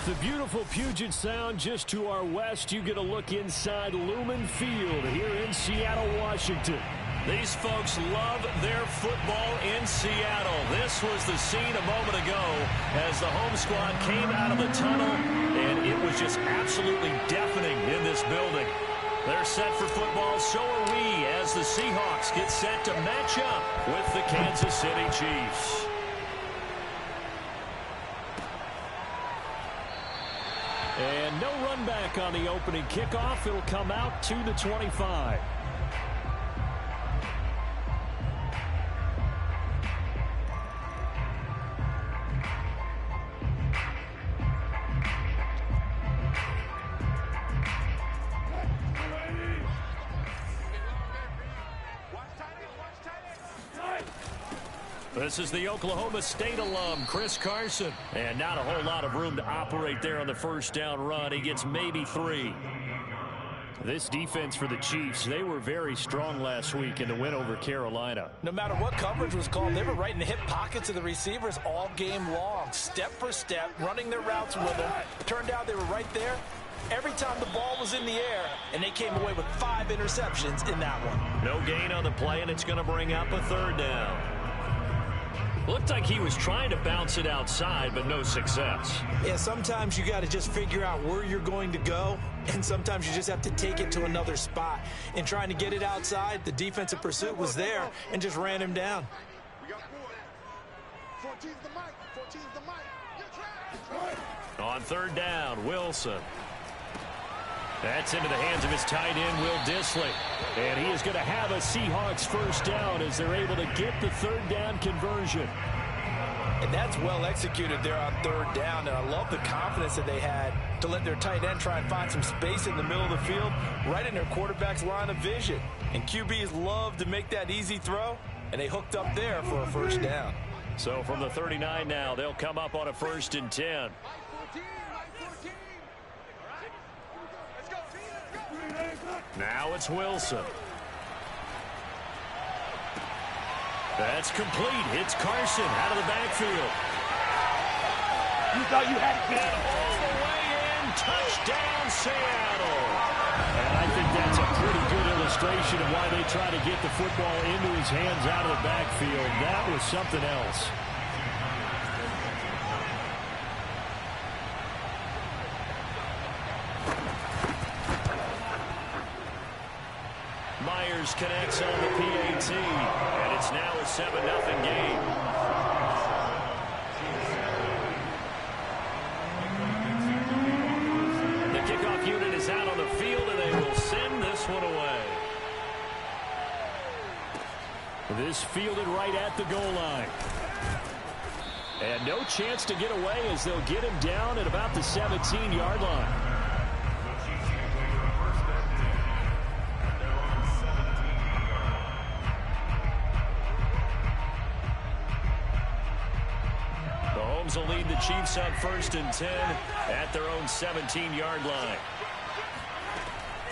the beautiful Puget Sound just to our west, you get a look inside Lumen Field here in Seattle, Washington. These folks love their football in Seattle. This was the scene a moment ago as the home squad came out of the tunnel, and it was just absolutely deafening in this building. They're set for football, so are we, as the Seahawks get set to match up with the Kansas City Chiefs. And no run back on the opening kickoff. It'll come out to the 25. This is the Oklahoma State alum, Chris Carson. And not a whole lot of room to operate there on the first down run. He gets maybe 3. This defense for the Chiefs, they were very strong last week in the win over Carolina. No matter what coverage was called, they were right in the hip pockets of the receivers all game long, step for step, running their routes with them. Turned out they were right there every time the ball was in the air, and they came away with 5 interceptions in that one. No gain on the play, and it's going to bring up a 3rd down. Looked like he was trying to bounce it outside, but no success. Yeah, sometimes you got to just figure out where you're going to go, and sometimes you just have to take it to another spot. In trying to get it outside, the defensive pursuit was there and just ran him down. On 3rd down, Wilson. That's into the hands of his tight end, Will Dissly. And he is going to have a Seahawks first down as they're able to get the 3rd down conversion. And that's well executed there on 3rd down. And I love the confidence that they had to let their tight end try and find some space in the middle of the field, right in their quarterback's line of vision. And QBs love to make that easy throw, and they hooked up there for a first down. So from the 39 now, they'll come up on a 1st and 10. Now it's Wilson. That's complete. It's Carson out of the backfield. You thought you had it. And all the way in. Touchdown, Seattle. And I think that's a pretty good illustration of why they try to get the football into his hands out of the backfield. That was something else. Myers connects on the PAT, and it's now a 7-0 game. The kickoff unit is out on the field, and they will send this one away. This fielded right at the goal line. And no chance to get away as they'll get him down at about the 17-yard line. Will lead the Chiefs on 1st and 10 at their own 17-yard line.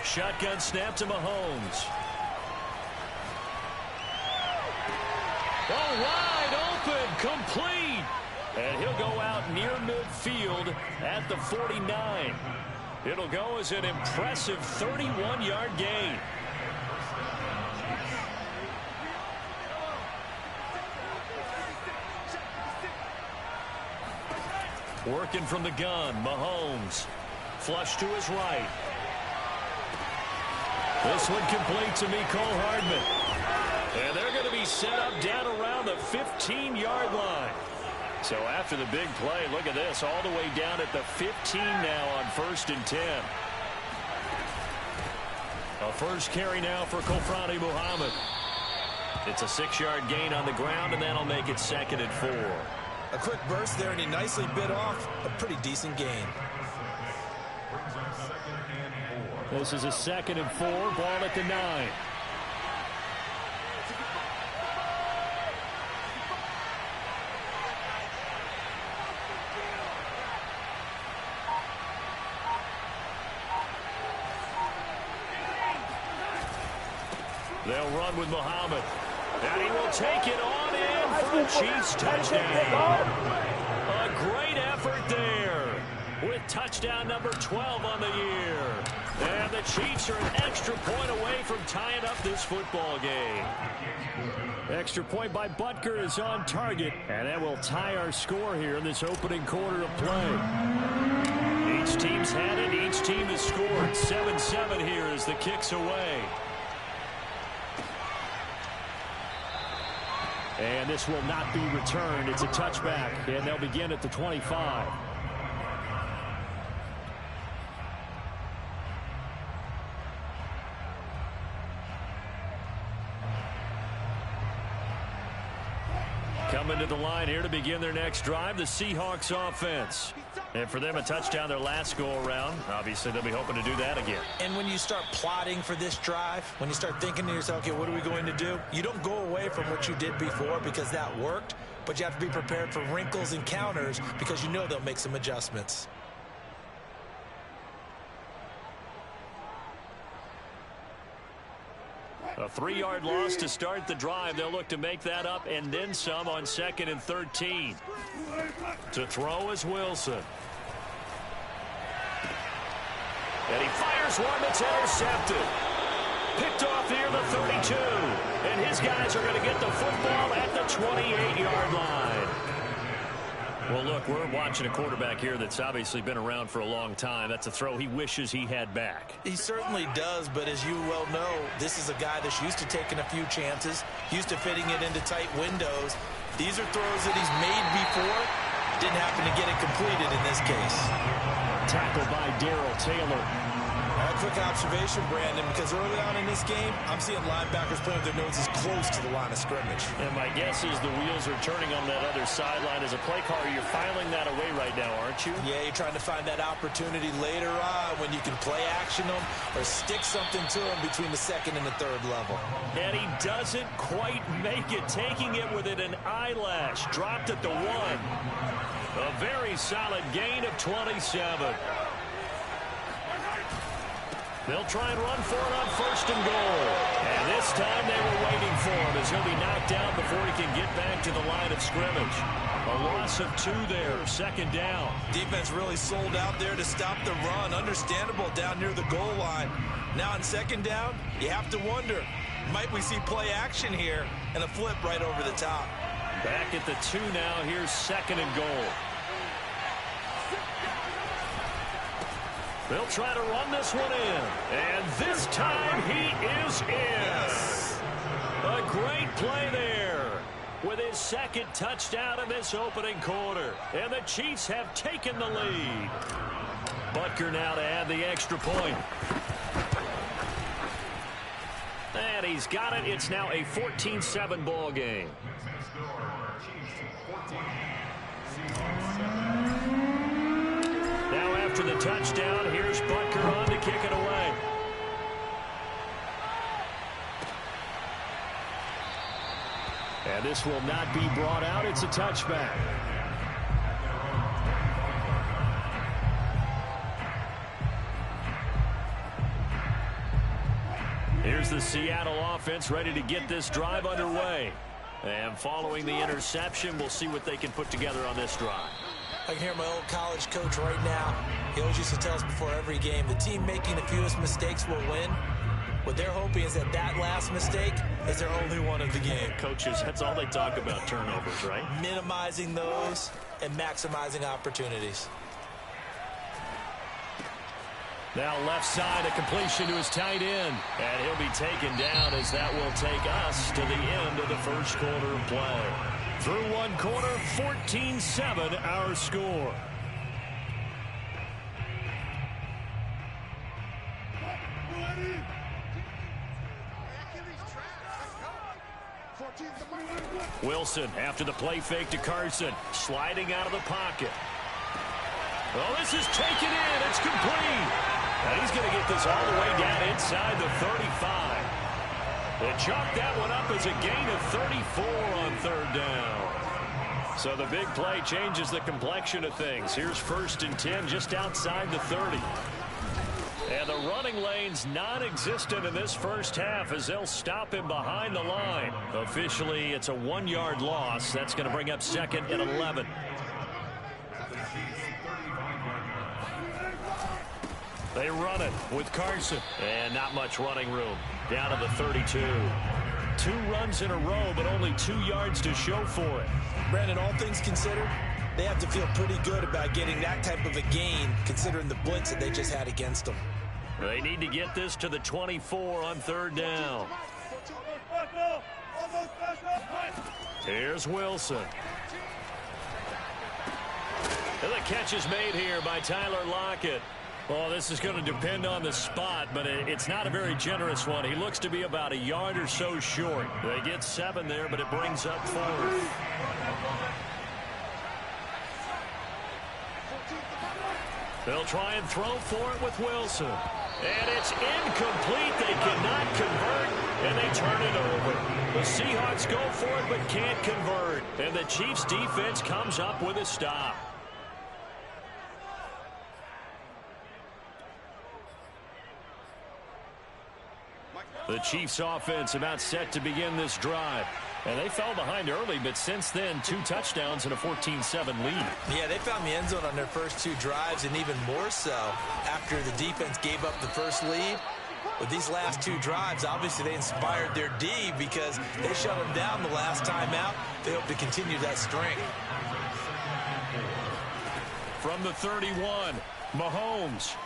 Shotgun snap to Mahomes. Oh, wide open, complete. And he'll go out near midfield at the 49. It'll go as an impressive 31-yard gain. Working from the gun, Mahomes. Flush to his right. This one complete to Mecole Hardman. And they're going to be set up down around the 15-yard line. So after the big play, look at this, all the way down at the 15 now on 1st and 10. A first carry now for Kofrani Muhammad. It's a 6-yard gain on the ground, and that'll make it 2nd and 4. A quick burst there, and he nicely bit off a pretty decent gain. This is a 2nd and 4, ball at the 9. They'll run with Muhammad. And he will take it on in for the Chiefs touchdown. A great effort there with touchdown number 12 on the year. And the Chiefs are an extra point away from tying up this football game. Extra point by Butker is on target, and that will tie our score here in this opening quarter of play. Each team's had it. Each team has scored. 7-7 here as the kick's away. And this will not be returned. It's a touchback, and they'll begin at the 25. Coming to the line here to begin their next drive, the Seahawks offense. And for them, a touchdown their last go-around. Obviously, they'll be hoping to do that again. And when you start plotting for this drive, when you start thinking to yourself, okay, what are we going to do? You don't go away from what you did before because that worked, but you have to be prepared for wrinkles and counters because you know they'll make some adjustments. A 3-yard loss to start the drive. They'll look to make that up and then some on 2nd and 13. To throw is Wilson. And he fires one that's intercepted. Picked off near the 32. And his guys are going to get the football at the 28-yard line. Well, look, we're watching a quarterback here that's obviously been around for a long time. That's a throw he wishes he had back. He certainly does, but as you well know, this is a guy that's used to taking a few chances, used to fitting it into tight windows. These are throws that he's made before. Didn't happen to get it completed in this case. Tackled by Darrell Taylor. A quick observation, Brandon, because early on in this game, I'm seeing linebackers playing with their noses close to the line of scrimmage. And my guess is the wheels are turning on that other sideline. As a play caller, you're filing that away right now, aren't you? Yeah, you're trying to find that opportunity later on when you can play action them or stick something to them between the 2nd and the 3rd level. And he doesn't quite make it, taking it within an eyelash. Dropped at the 1. A very solid gain of 27. They'll try and run for it on 1st and goal. And this time they were waiting for him as he'll be knocked down before he can get back to the line of scrimmage. A loss of 2 there, 2nd down. Defense really sold out there to stop the run. Understandable down near the goal line. Now on 2nd down, you have to wonder, might we see play action here and a flip right over the top? Back at the 2 now. Here's 2nd and goal. They'll try to run this one in. And this time he is in. Yes. A great play there with his 2nd touchdown in this opening quarter. And the Chiefs have taken the lead. Butker now to add the extra point. And he's got it. It's now a 14-7 ball game. Now after the touchdown, here's Butker on to kick it away. And this will not be brought out. It's a touchback. Here's the Seattle offense ready to get this drive underway. And following the interception, we'll see what they can put together on this drive. I can hear my old college coach right now. He always used to tell us before every game, the team making the fewest mistakes will win. What they're hoping is that that last mistake is their only one of the game. Coaches, that's all they talk about, turnovers, right? Minimizing those and maximizing opportunities. Now left side, a completion to his tight end. And he'll be taken down as that will take us to the end of the first quarter of play. Through one quarter, 14-7 our score. Wilson after the play fake to Carson. Sliding out of the pocket. Well, this is taken in. It's complete. And he's going to get this all the way down inside the 35. They chalked that one up as a gain of 34 on 3rd down. So the big play changes the complexion of things. Here's 1st and 10 just outside the 30. And the running lane's non-existent in this first half as they'll stop him behind the line. Officially, it's a 1-yard loss. That's going to bring up 2nd and 11. They run it with Carson. And not much running room. Down to the 32. 2 runs in a row, but only 2 yards to show for it. Brandon, all things considered, they have to feel pretty good about getting that type of a gain, considering the blitz that they just had against them. They need to get this to the 24 on 3rd down. Here's Wilson. And the catch is made here by Tyler Lockett. Well, this is going to depend on the spot, but it's not a very generous one. He looks to be about a yard or so short. They get 7 there, but it brings up 4th. They'll try and throw for it with Wilson. And it's incomplete. They cannot convert, and they turn it over. The Seahawks go for it, but can't convert. And the Chiefs' defense comes up with a stop. The Chiefs' offense about set to begin this drive. And they fell behind early, but since then, 2 touchdowns and a 14-7 lead. Yeah, they found the end zone on their first 2 drives, and even more so after the defense gave up the first lead. With these last 2 drives, obviously they inspired their D because they shut them down the last time out. They hope to continue that string. From the 31, Mahomes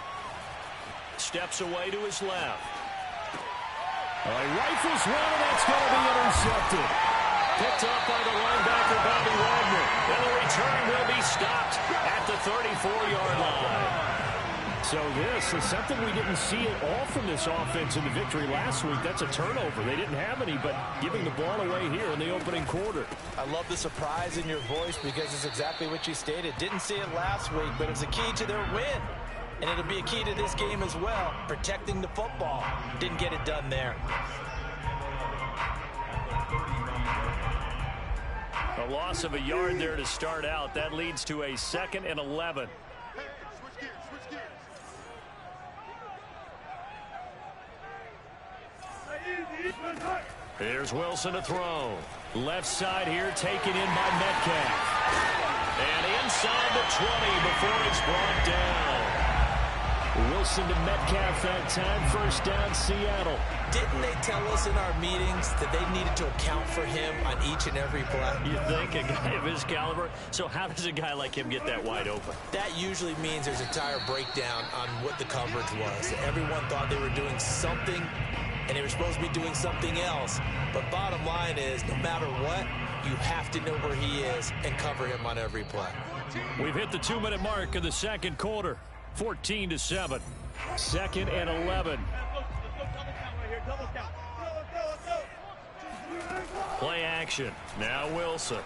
steps away to his left. He rifles one, and that's going to be intercepted. Picked up by the linebacker, Bobby Wagner. And the return will be stopped at the 34-yard line. So this is something we didn't see at all from this offense in the victory last week. That's a turnover. They didn't have any, but giving the ball away here in the opening quarter. I love the surprise in your voice because it's exactly what you stated. Didn't see it last week, but it's a key to their win. And it'll be a key to this game as well, protecting the football. Didn't get it done there. A loss of a yard there to start out. That leads to a 2nd and 11. Here's Wilson to throw. Left side here taken in by Metcalf. And inside the 20 before it's brought down. Wilson to Metcalf that time. First down, Seattle. Didn't they tell us in our meetings that they needed to account for him on each and every play? You think a guy of his caliber? So how does a guy like him get that wide open? That usually means there's a tire breakdown on what the coverage was. Everyone thought they were doing something, and they were supposed to be doing something else. But bottom line is, no matter what, you have to know where he is and cover him on every play. We've hit the 2-minute mark of the 2nd quarter. 14-7. 2nd and 11. Play action. Now Wilson.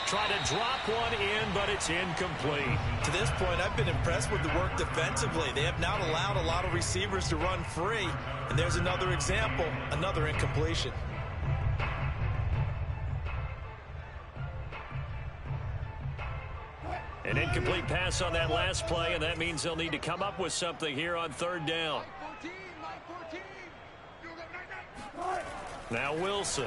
Try to drop one in, but it's incomplete. To this point, I've been impressed with the work defensively. They have not allowed a lot of receivers to run free. And there's another example, another incompletion. An incomplete pass on that last play, and that means they'll need to come up with something here on 3rd down. Now Wilson.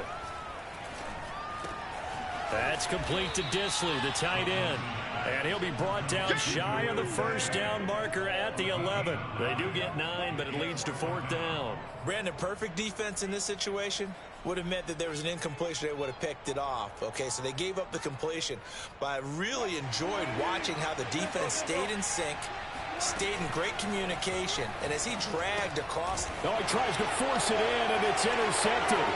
That's complete to Disley, the tight end. And he'll be brought down shy of the first down marker at the 11. They do get 9, but it leads to 4th down. Brandon, perfect defense in this situation would have meant that there was an incompletion. They would have picked it off. Okay, so they gave up the completion. But I really enjoyed watching how the defense stayed in sync, stayed in great communication, and as he dragged across. Oh, he tries to force it in, and it's intercepted.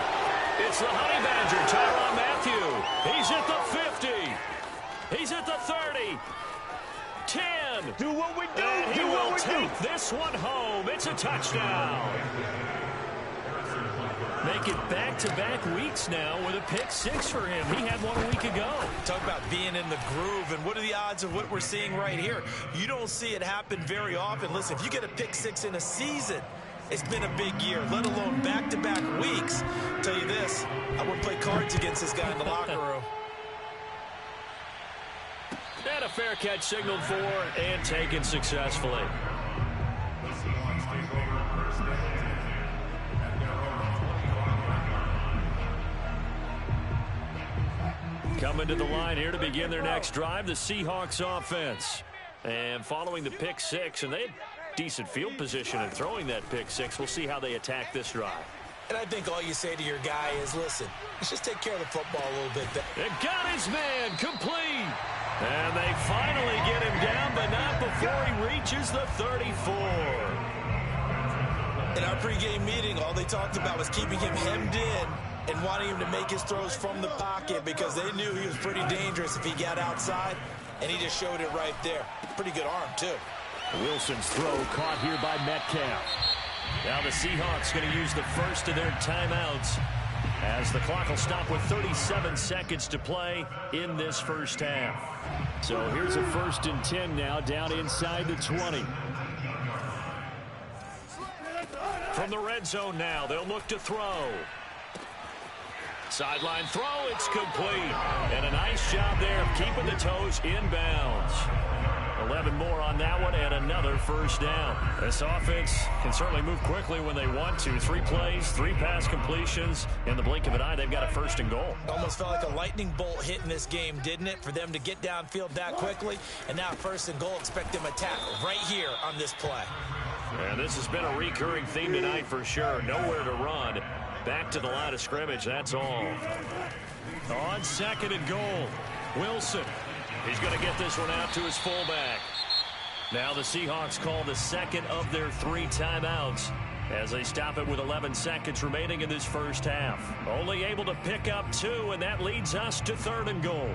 It's the Honey Badger, Tyrann Mathieu. He's at the 50. He's at the 30. 10. Do what we do. And he will take this one home. It's a touchdown. Make it back-to-back weeks now with a pick 6 for him. He had one a week ago. Talk about being in the groove, and what are the odds of what we're seeing right here? You don't see it happen very often. Listen, if you get a pick 6 in a season, it's been a big year, let alone back-to-back weeks. I'll tell you this, I would play cards against this guy in the locker room. And a fair catch signaled for and taken successfully. Coming to the line here to begin their next drive, the Seahawks offense. And following the pick six, and they had decent field position in throwing that pick six. We'll see how they attack this drive. And I think all you say to your guy is, listen, let's just take care of the football a little bit. They got his man complete. And they finally get him down, but not before he reaches the 34. In our pregame meeting, all they talked about was keeping him hemmed in and wanting him to make his throws from the pocket because they knew he was pretty dangerous if he got outside, and he just showed it right there. Pretty good arm, too. Wilson's throw caught here by Metcalf. Now the Seahawks going to use the first of their timeouts as the clock will stop with 37 seconds to play in this first half. So here's a 1st and 10 now, down inside the 20. From the red zone now, they'll look to throw. Sideline throw, it's complete. And a nice job there of keeping the toes inbounds. 11 more on that one and another first down. This offense can certainly move quickly when they want to. 3 plays, 3 pass completions. In the blink of an eye, they've got a 1st and goal. Almost felt like a lightning bolt hit in this game, didn't it? For them to get downfield that quickly. And now 1st and goal, expect them to tackle right here on this play. And this has been a recurring theme tonight for sure. Nowhere to run. Back to the line of scrimmage, that's all. On 2nd and goal, Wilson. He's going to get this one out to his fullback. Now the Seahawks call the 2nd of their 3 timeouts as they stop it with 11 seconds remaining in this first half. Only able to pick up 2, and that leads us to 3rd and goal.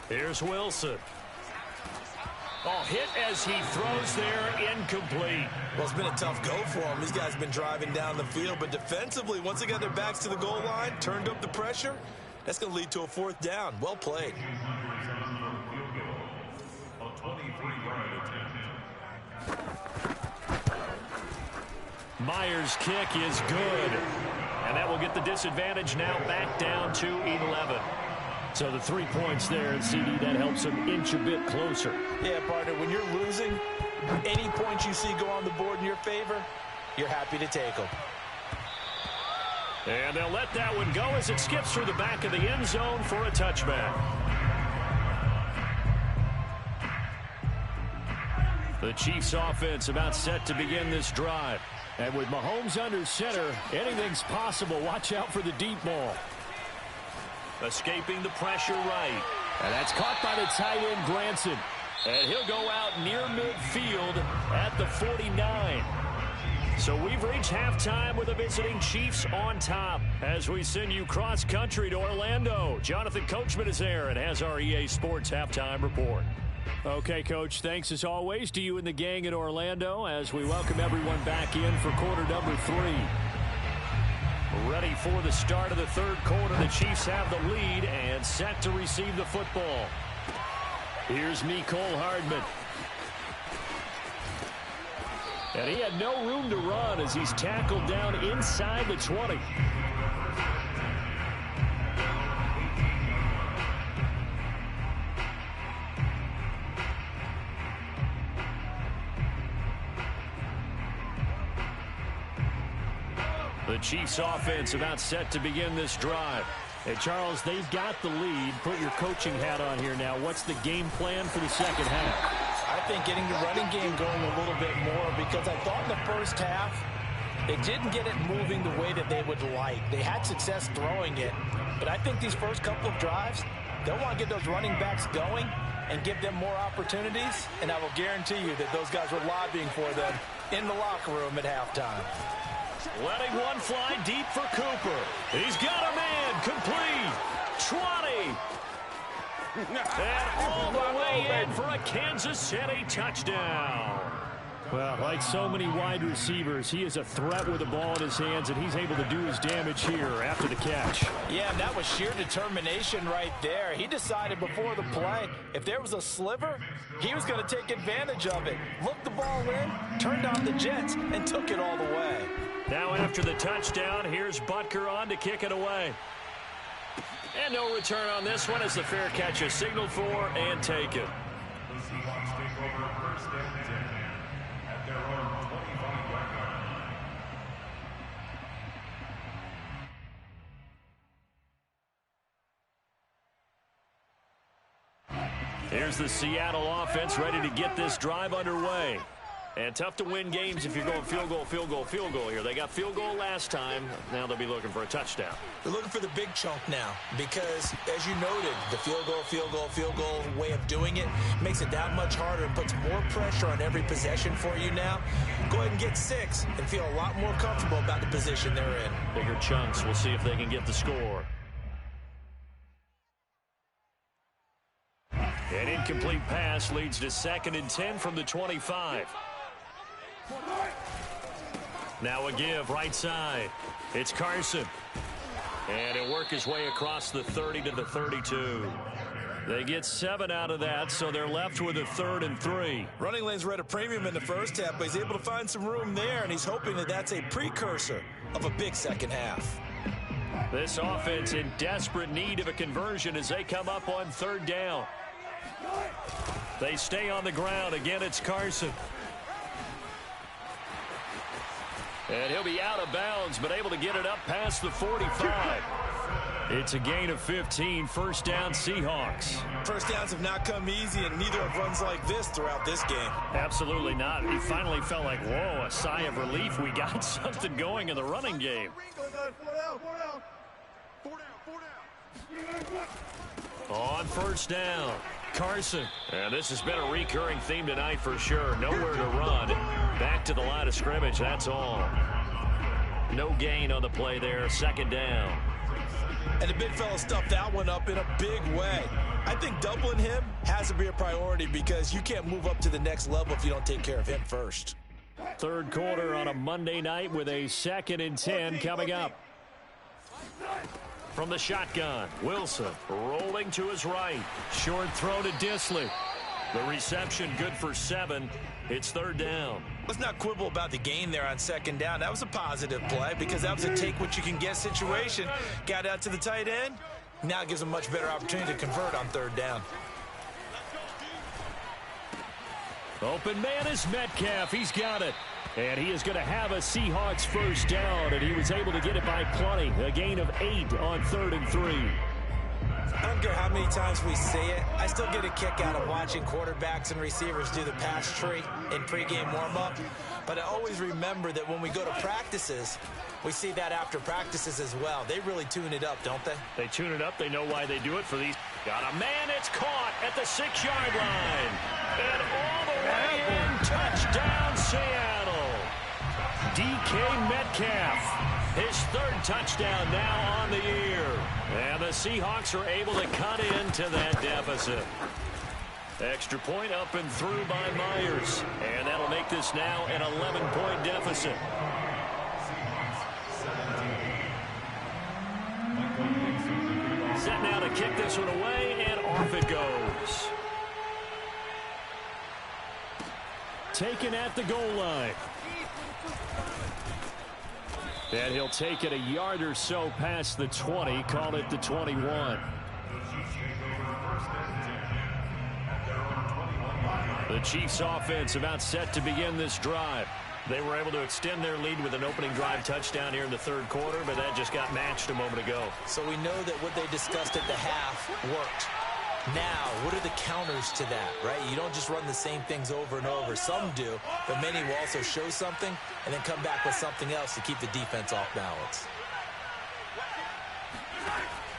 Here's Wilson. Oh, hit as he throws there, incomplete. Well, it's been a tough go for them. These guys have been driving down the field, but defensively, once they got their backs to the goal line, turned up the pressure, that's going to lead to a 4th down. Well played. Myers' kick is good. And that will get the disadvantage now back down to 11. So the 3 points there, and CD, that helps them inch a bit closer. Yeah, partner, when you're losing, any points you see go on the board in your favor, you're happy to take them. And they'll let that one go as it skips through the back of the end zone for a touchback. The Chiefs offense about set to begin this drive. And with Mahomes under center, anything's possible. Watch out for the deep ball. Escaping the pressure right. And that's caught by the tight end, Granson. And he'll go out near midfield at the 49. So we've reached halftime with the visiting Chiefs on top as we send you cross-country to Orlando. Jonathan Coachman is there and has our EA Sports halftime report. Okay, Coach, thanks as always to you and the gang in Orlando as we welcome everyone back in for quarter number 3. Ready for the start of the 3rd quarter. The Chiefs have the lead and set to receive the football. Here's Mecole Hardman. And he had no room to run as he's tackled down inside the 20. The Chiefs offense about set to begin this drive. Hey, Charles, they've got the lead. Put your coaching hat on here now. What's the game plan for the second half? I think getting the running game going a little bit more because I thought in the first half they didn't get it moving the way that they would like. They had success throwing it, but I think these first couple of drives, they'll want to get those running backs going and give them more opportunities, and I will guarantee you that those guys were lobbying for them in the locker room at halftime. Letting one fly deep for Cooper. He's got a man complete. 20. And all the way in for a Kansas City touchdown. Well, like so many wide receivers, he is a threat with the ball in his hands, and he's able to do his damage here after the catch. Yeah, and that was sheer determination right there. He decided before the play, if there was a sliver, he was going to take advantage of it. Looked the ball in, turned on the Jets, and took it all the way. Now after the touchdown, here's Butker on to kick it away. And no return on this one as the fair catch is signaled for and taken. The Seahawks take over first and 10 at their own 25-yard line. Here's the Seattle offense ready to get this drive underway. And tough to win games if you're going field goal, field goal, field goal here. They got field goal last time. Now they'll be looking for a touchdown. They're looking for the big chunk now because, as you noted, the field goal way of doing it makes it that much harder and puts more pressure on every possession for you now. Go ahead and get 6 and feel a lot more comfortable about the position they're in. Bigger chunks. We'll see if they can get the score. An incomplete pass leads to 2nd and 10 from the 25. Now a give right side. It's Carson. And he'll work his way across the 30 to the 32. They get 7 out of that, so they're left with a 3rd and 3. Running lanes were at a premium in the first half, but he's able to find some room there, and he's hoping that that's a precursor of a big second half. This offense in desperate need of a conversion as they come up on 3rd down. They stay on the ground. Again, it's Carson. And he'll be out of bounds, but able to get it up past the 45. It's a gain of 15, first down Seahawks. First downs have not come easy, and neither have runs like this throughout this game. Absolutely not. He finally felt like, whoa, a sigh of relief. We got something going in the running game. On first down, Carson. And this has been a recurring theme tonight for sure. Nowhere to run. Back to the line of scrimmage, that's all. No gain on the play there, 2nd down. And the big fella stuffed that one up in a big way. I think doubling him has to be a priority because you can't move up to the next level if you don't take care of him first. 3rd quarter on a Monday night with a 2nd and 10 coming up. From the shotgun, Wilson rolling to his right. Short throw to Disley. The reception good for 7. It's 3rd down. Let's not quibble about the gain there on 2nd down. That was a positive play because that was a take-what-you-can-get situation. Got out to the tight end. Now it gives a much better opportunity to convert on 3rd down. Open man is Metcalf. He's got it. And he is going to have a Seahawks first down, and he was able to get it by plenty. A gain of 8 on 3rd and 3. I don't care how many times we say it, I still get a kick out of watching quarterbacks and receivers do the pass tree in pregame warm-up. But I always remember that when we go to practices, we see that after practices as well. They really tune it up, don't they? They tune it up. They know why they do it for these. Got a man. It's caught at the 6-yard line. And all the way in. Touchdown, Seattle. DK Metcalf. His 3rd touchdown now on the year. And the Seahawks are able to cut into that deficit. Extra point up and through by Myers. And that'll make this now an 11-point deficit. Set now to kick this one away, and off it goes. Taken at the goal line. And he'll take it a yard or so past the 20, call it the 21. The Chiefs offense about set to begin this drive. They were able to extend their lead with an opening drive touchdown here in the 3rd quarter, but that just got matched a moment ago. So we know that what they discussed at the half worked. Now, what are the counters to that, right? You don't just run the same things over and over. Some do, but many will also show something and then come back with something else to keep the defense off balance.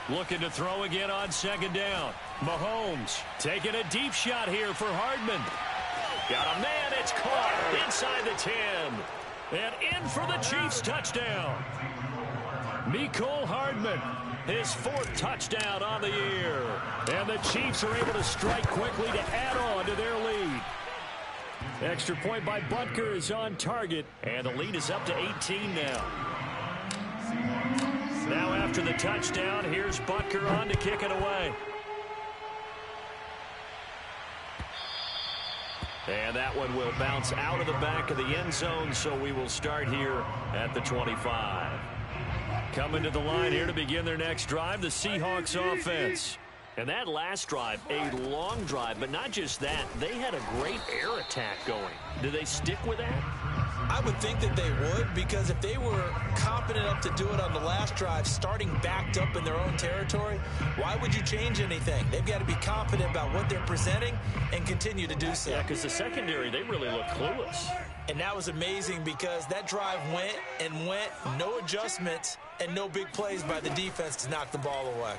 Looking to throw again on 2nd down. Mahomes taking a deep shot here for Hardman. Got a man. It's caught inside the 10. And in for the Chiefs touchdown. Mecole Hardman. His 4th touchdown on the year. And the Chiefs are able to strike quickly to add on to their lead. Extra point by Butker is on target. And the lead is up to 18 now. Now after the touchdown, here's Butker on to kick it away. And that one will bounce out of the back of the end zone, so we will start here at the 25. Coming to the line here to begin their next drive, the Seahawks offense. And that last drive, a long drive, but not just that. They had a great air attack going. Do they stick with that? I would think that they would, because if they were confident enough to do it on the last drive, starting backed up in their own territory, why would you change anything? They've got to be confident about what they're presenting and continue to do so. Yeah, because the secondary, they really look clueless. And that was amazing because that drive went and went, no adjustments, and no big plays by the defense to knock the ball away.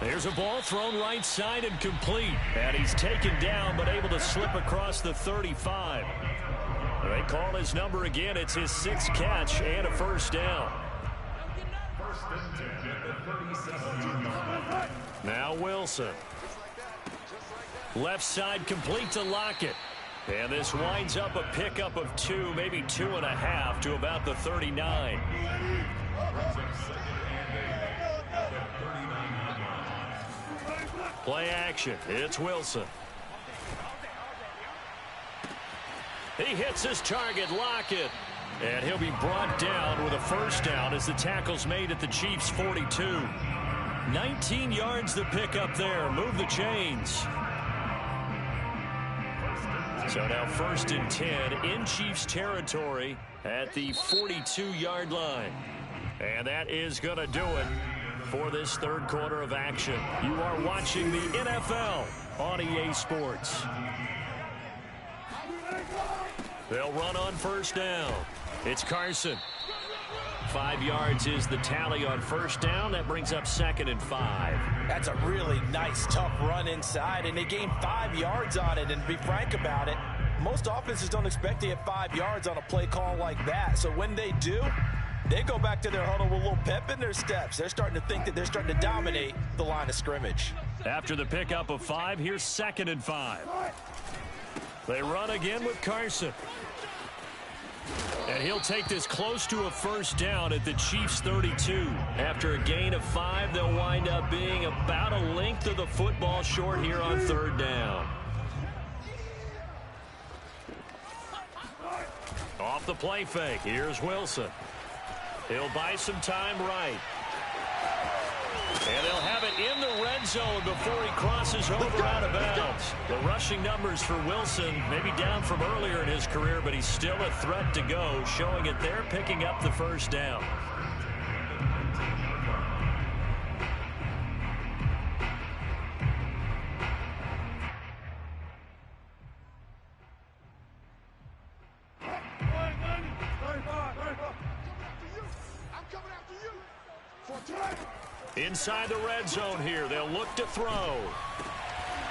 There's a ball thrown right side and complete. And he's taken down but able to slip across the 35. They call his number again. It's his 6th catch and a first down. Now Wilson. Left side complete to Lockett. And this winds up a pickup of 2, maybe 2.5 to about the 39. Play action. It's Wilson. He hits his target, Lockett. And he'll be brought down with a first down as the tackle's made at the Chiefs' 42. 19 yards to pick up there. Move the chains. So now 1st and 10 in Chiefs territory at the 42-yard line. And that is going to do it for this third quarter of action. You are watching the NFL on EA Sports. They'll run on first down. It's Carson. 5 yards is the tally on first down. That brings up 2nd and 5. That's a really nice, tough run inside, and they gained 5 yards on it. And to be frank about it, most offenses don't expect to get 5 yards on a play call like that. So when they do, they go back to their huddle with a little pep in their steps. They're starting to think that they're starting to dominate the line of scrimmage. After the pickup of 5, here's 2nd and 5. They run again with Carson. And he'll take this close to a first down at the Chiefs' 32. After a gain of 5, they'll wind up being about a length of the football short here on 3rd down. Off the play fake, here's Wilson. He'll buy some time right. And they'll have it in the red zone before he crosses over out of bounds. The rushing numbers for Wilson maybe down from earlier in his career, but he's still a threat to go, showing it there, picking up the first down. Inside the red zone here, they'll look to throw.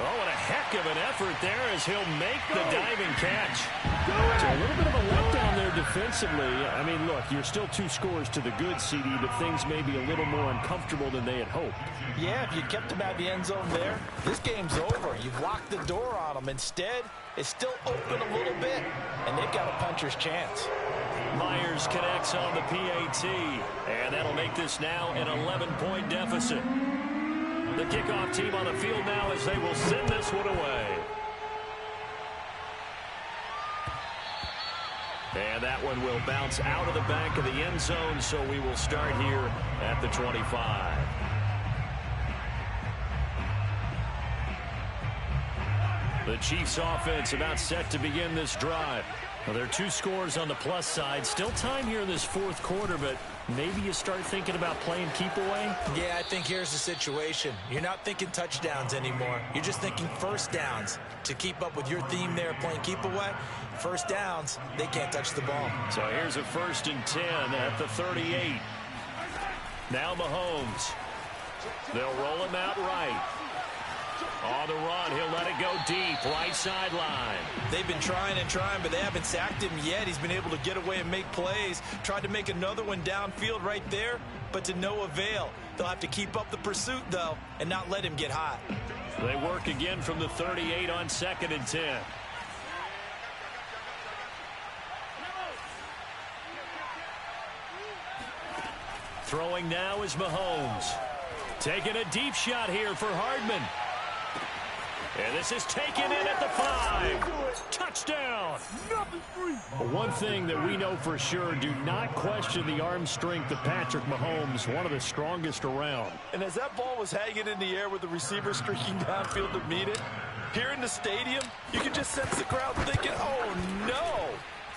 Oh, and a heck of an effort there as he'll make the diving catch. So a little bit of a letdown there defensively. I mean, look, you're still 2 scores to the good, CD, but things may be a little more uncomfortable than they had hoped. Yeah, if you kept them out of the end zone there, this game's over. You've locked the door on them. Instead, it's still open a little bit, and they've got a puncher's chance. Myers connects on the PAT, and that'll make this now an 11-point deficit. The kickoff team on the field now as they will send this one away. And that one will bounce out of the back of the end zone, so we will start here at the 25. The Chiefs offense about set to begin this drive. Well, there are 2 scores on the plus side. Still time here in this 4th quarter, but maybe you start thinking about playing keep away? Yeah, I think here's the situation. You're not thinking touchdowns anymore. You're just thinking first downs. To keep up with your theme there, playing keep away, first downs, they can't touch the ball. So here's a 1st and 10 at the 38. Now Mahomes. They'll roll him out right. On the run, he'll let it go deep, right sideline. They've been trying and trying, but they haven't sacked him yet. He's been able to get away and make plays. Tried to make another one downfield right there, but to no avail. They'll have to keep up the pursuit, though, and not let him get hot. They work again from the 38 on 2nd and 10. Throwing now is Mahomes. Taking a deep shot here for Hardman. And this is taken in at the 5. Touchdown. Nothing's free. One thing that we know for sure, do not question the arm strength of Patrick Mahomes, one of the strongest around. And as that ball was hanging in the air with the receiver streaking downfield to meet it, here in the stadium, you could just sense the crowd thinking, oh no!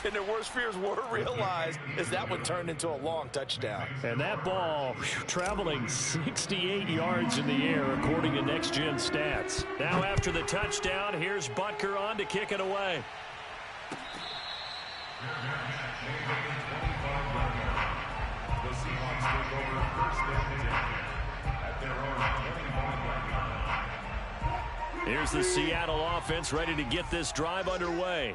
And their worst fears were realized as that one turned into a long touchdown. And that ball traveling 68 yards in the air, according to Next Gen Stats. Now after the touchdown, here's Butker on to kick it away. The Seahawks take over first down and 10 at their own 25-yard line. Here's the Seattle offense ready to get this drive underway.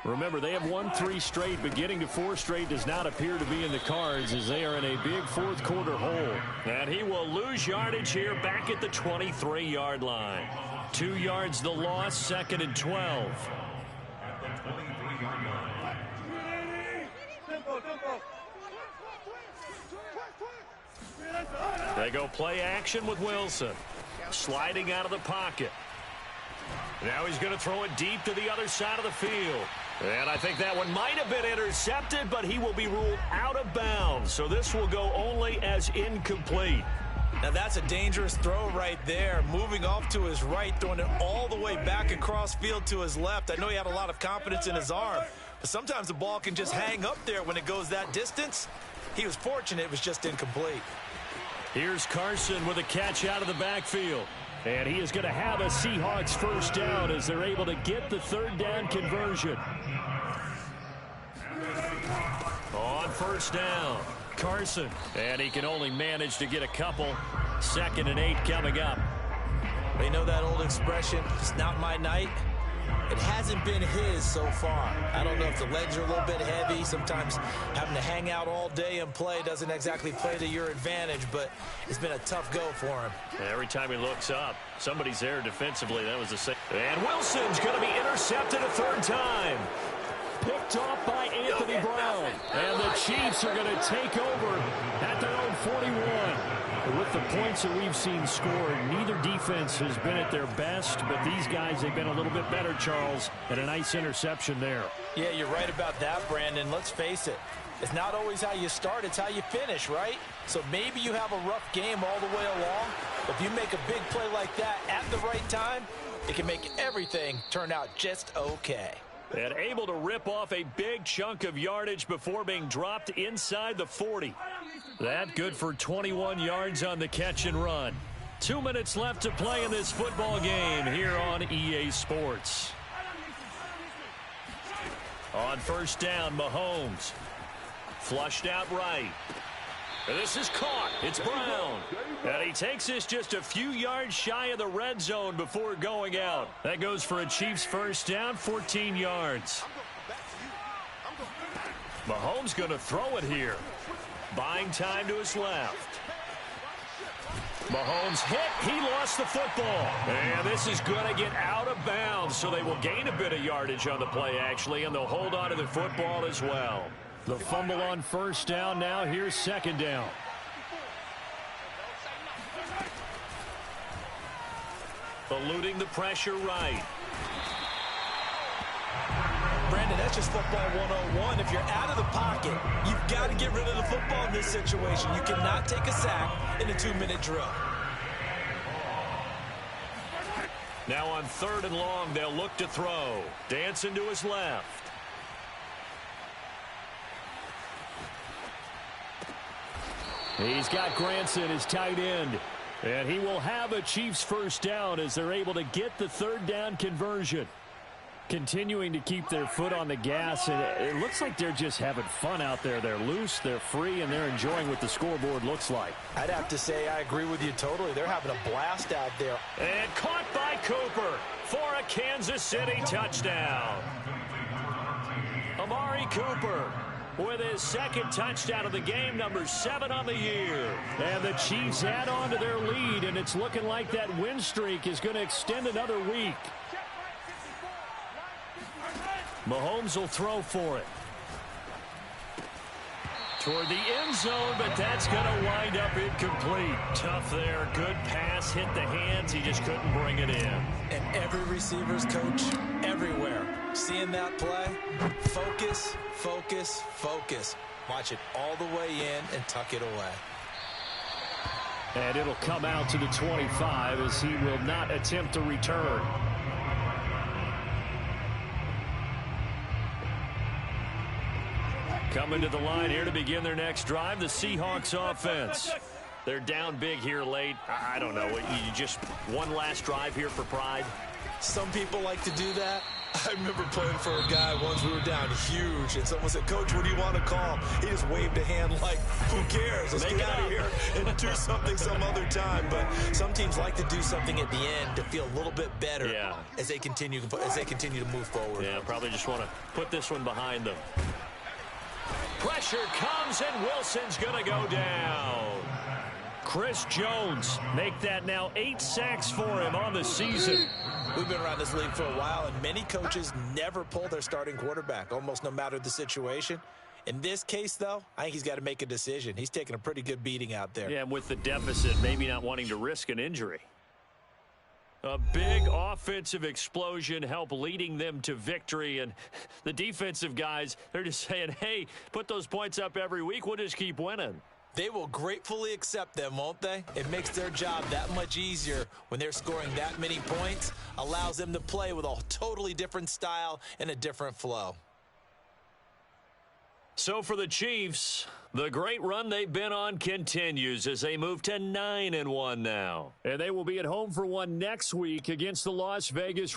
Remember, they have won 3 straight, but getting to 4 straight does not appear to be in the cards as they are in a big fourth quarter hole. And he will lose yardage here back at the 23-yard line. 2 yards the loss, 2nd and 12. At the 23-yard line. They go play action with Wilson. Sliding out of the pocket. Now he's going to throw it deep to the other side of the field. And I think that one might have been intercepted, but he will be ruled out of bounds. So this will go only as incomplete. Now that's a dangerous throw right there. Moving off to his right, throwing it all the way back across field to his left. I know he had a lot of confidence in his arm, but sometimes the ball can just hang up there when it goes that distance. He was fortunate it was just incomplete. Here's Carson with a catch out of the backfield. And he is going to have a Seahawks first down as they're able to get the third down conversion. On first down, Carson. And he can only manage to get a couple. 2nd and 8 coming up. They know that old expression, it's not my night. It hasn't been his so far. I don't know if the legs are a little bit heavy. Sometimes having to hang out all day and play doesn't exactly play to your advantage, but it's been a tough go for him. Every time he looks up, somebody's there defensively. That was the same. And Wilson's going to be intercepted a 3rd time. Picked off by Anthony Brown. And the Chiefs are going to take over at their own 41. With the points that we've seen scored, neither defense has been at their best, but these guys, they've been a little bit better, Charles, and a nice interception there. Yeah, you're right about that, Brandon. Let's face it. It's not always how you start, it's how you finish, right? So maybe you have a rough game all the way along, but if you make a big play like that at the right time, it can make everything turn out just okay. And able to rip off a big chunk of yardage before being dropped inside the 40. That good for 21 yards on the catch and run. 2 minutes left to play in this football game here on EA Sports. On first down, Mahomes. Flushed out right. And this is caught. It's Brown. And he takes this just a few yards shy of the red zone before going out. That goes for a Chiefs first down, 14 yards. Mahomes going to throw it here. Buying time to his left. Mahomes hit. He lost the football. And this is going to get out of bounds, so they will gain a bit of yardage on the play, actually, and they'll hold on to the football as well. The fumble on first down. Now here's 2nd down. Eluding the pressure right. Brandon, that's just football 101. If you're out of the pocket, you've got to get rid of the football in this situation. You cannot take a sack in a 2-minute drill. Now on 3rd and long, they'll look to throw. Dancing to his left. He's got Granson as tight end. And he will have a Chiefs first down as they're able to get the 3rd down conversion. Continuing to keep their foot on the gas, and it looks like they're just having fun out there. They're loose, they're free, and they're enjoying what the scoreboard looks like. I'd have to say I agree with you totally. They're having a blast out there. And caught by Cooper for a Kansas City touchdown. Amari Cooper with his 2nd touchdown of the game, number 7 on the year. And the Chiefs add on to their lead, and it's looking like that win streak is going to extend another week. Mahomes will throw for it. Toward the end zone, but that's going to wind up incomplete. Tough there. Good pass. Hit the hands. He just couldn't bring it in. And every receiver's coach everywhere seeing that play? Focus, focus, focus. Watch it all the way in and tuck it away. And it'll come out to the 25 as he will not attempt to return. Coming to the line here to begin their next drive, the Seahawks offense. They're down big here late. I don't know. You just one last drive here for pride? Some people like to do that. I remember playing for a guy once. We were down huge, and someone said, "Coach, what do you want to call?" He just waved a hand like, "Who cares? Let's get out of here and do something some other time." But some teams like to do something at the end to feel a little bit better as they continue to move forward. Yeah, probably just want to put this one behind them. Pressure comes, and Wilson's going to go down. Chris Jones make that now 8 sacks for him on the season. We've been around this league for a while, and many coaches never pull their starting quarterback, almost no matter the situation. In this case, though, I think he's got to make a decision. He's taking a pretty good beating out there. Yeah, and with the deficit, maybe not wanting to risk an injury. A big offensive explosion helped leading them to victory, and the defensive guys, they're just saying, hey, put those points up every week. We'll just keep winning. They will gratefully accept them, won't they? It makes their job that much easier when they're scoring that many points, allows them to play with a totally different style and a different flow. So for the Chiefs, the great run they've been on continues as they move to 9-1 now. And they will be at home for one next week against the Las Vegas